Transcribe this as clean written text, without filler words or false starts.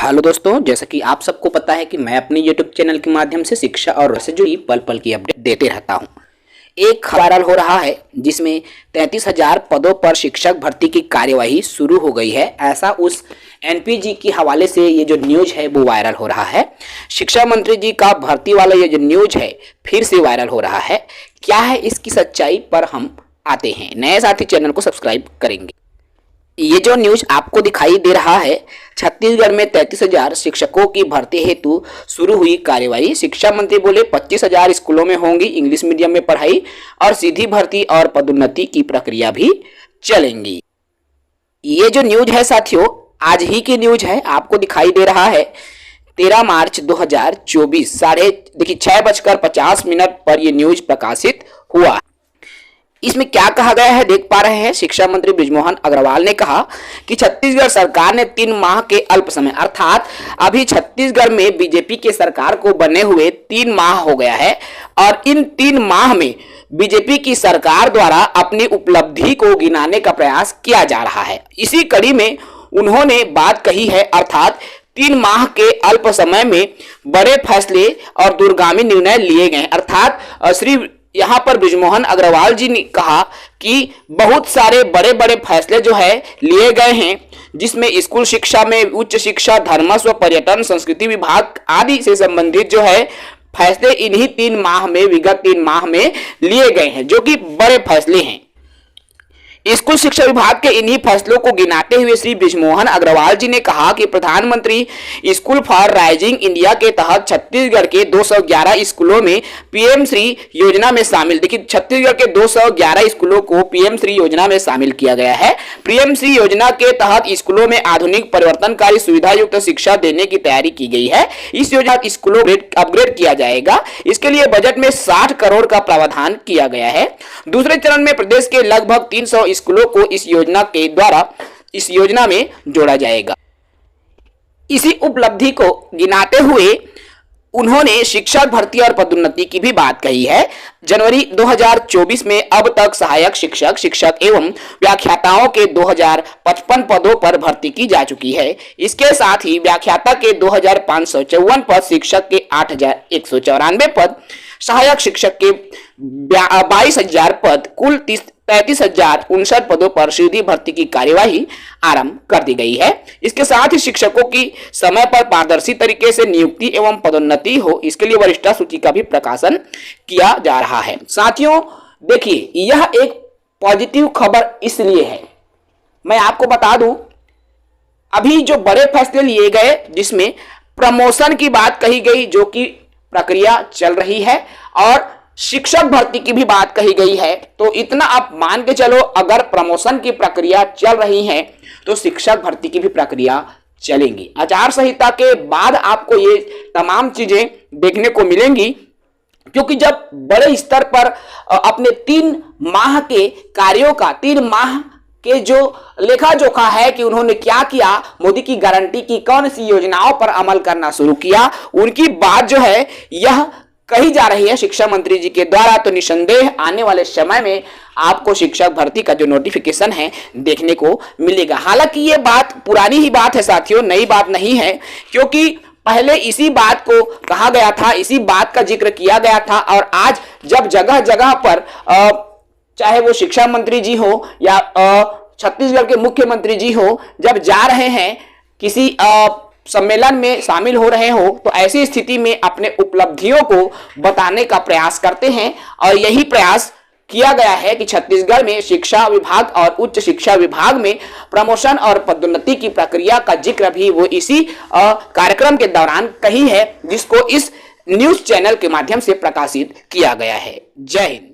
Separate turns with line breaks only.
Hello दोस्तों, जैसा कि आप सबको पता है कि मैं अपने यूट्यूब चैनल के माध्यम से शिक्षा और से जुड़ी पल पल की अपडेट देते रहता हूं। एक वायरल हो रहा है जिसमें 33,000 पदों पर शिक्षक भर्ती की कार्यवाही शुरू हो गई है। ऐसा उस एनपीजी के हवाले से ये जो न्यूज है वो वायरल हो रहा है। शिक्षा मंत्री जी का भर्ती वाला ये जो न्यूज है फिर से वायरल हो रहा है। क्या है इसकी सच्चाई पर हम आते हैं। नए साथी चैनल को सब्सक्राइब करेंगे। ये जो न्यूज आपको दिखाई दे रहा है, छत्तीसगढ़ में 33,000 शिक्षकों की भर्ती हेतु शुरू हुई कार्यवाही। शिक्षा मंत्री बोले 25,000 स्कूलों में होंगी इंग्लिश मीडियम में पढ़ाई और सीधी भर्ती और पदोन्नति की प्रक्रिया भी चलेंगी। ये जो न्यूज है साथियों, आज ही की न्यूज है। आपको दिखाई दे रहा है 13 मार्च 2024 देखिए 6:50 पर यह न्यूज प्रकाशित हुआ। इसमें क्या कहा गया है देख पा रहे हैं। शिक्षा मंत्री बृजमोहन अग्रवाल ने कहा कि छत्तीसगढ़ सरकार ने 3 माह के अल्प समय अर्थात अभी छत्तीसगढ़ में बीजेपी के सरकार को बने हुए 3 माह हो गया है और इन 3 माह में बीजेपी की सरकार द्वारा अपनी उपलब्धि को गिनाने का प्रयास किया जा रहा है। इसी कड़ी में उन्होंने बात कही है अर्थात 3 माह के अल्प समय में बड़े फैसले और दूरगामी निर्णय लिए गए। अर्थात श्री यहाँ पर बृजमोहन अग्रवाल जी ने कहा कि बहुत सारे बड़े बड़े फैसले जो है लिए गए हैं, जिसमें स्कूल शिक्षा में उच्च शिक्षा, धर्मस्व, पर्यटन, संस्कृति विभाग आदि से संबंधित जो है फैसले इन्हीं 3 माह में विगत 3 माह में लिए गए हैं, जो कि बड़े फैसले हैं। स्कूल शिक्षा विभाग के इन्हीं फैसलों को गिनाते हुए श्री बृजमोहन अग्रवाल जी ने कहा कि प्रधानमंत्री स्कूल फॉर राइजिंग इंडिया के तहत छत्तीसगढ़ के 211 स्कूलों में पीएम श्री योजना में शामिल। देखिए छत्तीसगढ़ के 211 स्कूलों को पीएम श्री योजना में शामिल किया गया है। पीएम श्री योजना के तहत स्कूलों में आधुनिक परिवर्तनकारी सुविधा युक्त शिक्षा देने की तैयारी की गई है। इस योजना स्कूलों को अपग्रेड किया जाएगा। इसके लिए बजट में 60 करोड़ का प्रावधान किया गया है। दूसरे चरण में प्रदेश के लगभग 300 स्कूलों को इस योजना में जोड़ा जाएगा। इसी उपलब्धि को गिनाते हुए उन्होंने शिक्षक भर्ती और पदोन्नति की भी बात कही है। जनवरी 2024 में अब तक सहायक शिक्षक, शिक्षक एवं व्याख्याताओं के 2055 पदों पर भर्ती की जा चुकी है। इसके साथ ही व्याख्याता के 2554 पद, शिक्षक के 8,194 पद, सहायक शिक्षक के 22,000 पद, कुल 33,059 पदों पर सीधी भर्ती की कार्यवाही आरंभ कर दी गई है। इसके साथ ही शिक्षकों की समय पर पारदर्शी तरीके से नियुक्ति एवं पदोन्नति हो, इसके लिए वरिष्ठता सूची का भी प्रकाशन किया जा रहा है। साथियों देखिए, यह एक पॉजिटिव खबर इसलिए है, मैं आपको बता दूं अभी जो बड़े फैसले लिए गए जिसमें प्रमोशन की बात कही गई, जो कि प्रक्रिया चल रही है, और शिक्षक भर्ती की भी बात कही गई है। तो इतना आप मान के चलो, अगर प्रमोशन की प्रक्रिया चल रही है तो शिक्षक भर्ती की भी प्रक्रिया चलेंगी। आचार संहिता के बाद आपको ये तमाम चीजें देखने को मिलेंगी, क्योंकि जब बड़े स्तर पर अपने 3 माह के कार्यों का, 3 माह के जो लेखा जोखा है कि उन्होंने क्या किया, मोदी की गारंटी की कौन सी योजनाओं पर अमल करना शुरू किया, उनकी बात जो है यह कही जा रही है शिक्षा मंत्री जी के द्वारा। तो निसंदेह आने वाले समय में आपको शिक्षक भर्ती का जो नोटिफिकेशन है देखने को मिलेगा। हालांकि ये बात पुरानी ही बात है साथियों, नई बात नहीं है, क्योंकि पहले इसी बात को कहा गया था, इसी बात का जिक्र किया गया था। और आज जब जगह जगह पर चाहे वो शिक्षा मंत्री जी हो या छत्तीसगढ़ के मुख्यमंत्री जी हो, जब जा रहे हैं किसी सम्मेलन में शामिल हो रहे हो, तो ऐसी स्थिति में अपने उपलब्धियों को बताने का प्रयास करते हैं। और यही प्रयास किया गया है कि छत्तीसगढ़ में शिक्षा विभाग और उच्च शिक्षा विभाग में प्रमोशन और पदोन्नति की प्रक्रिया का जिक्र भी वो इसी कार्यक्रम के दौरान कही है, जिसको इस न्यूज चैनल के माध्यम से प्रकाशित किया गया है। जय हिंद।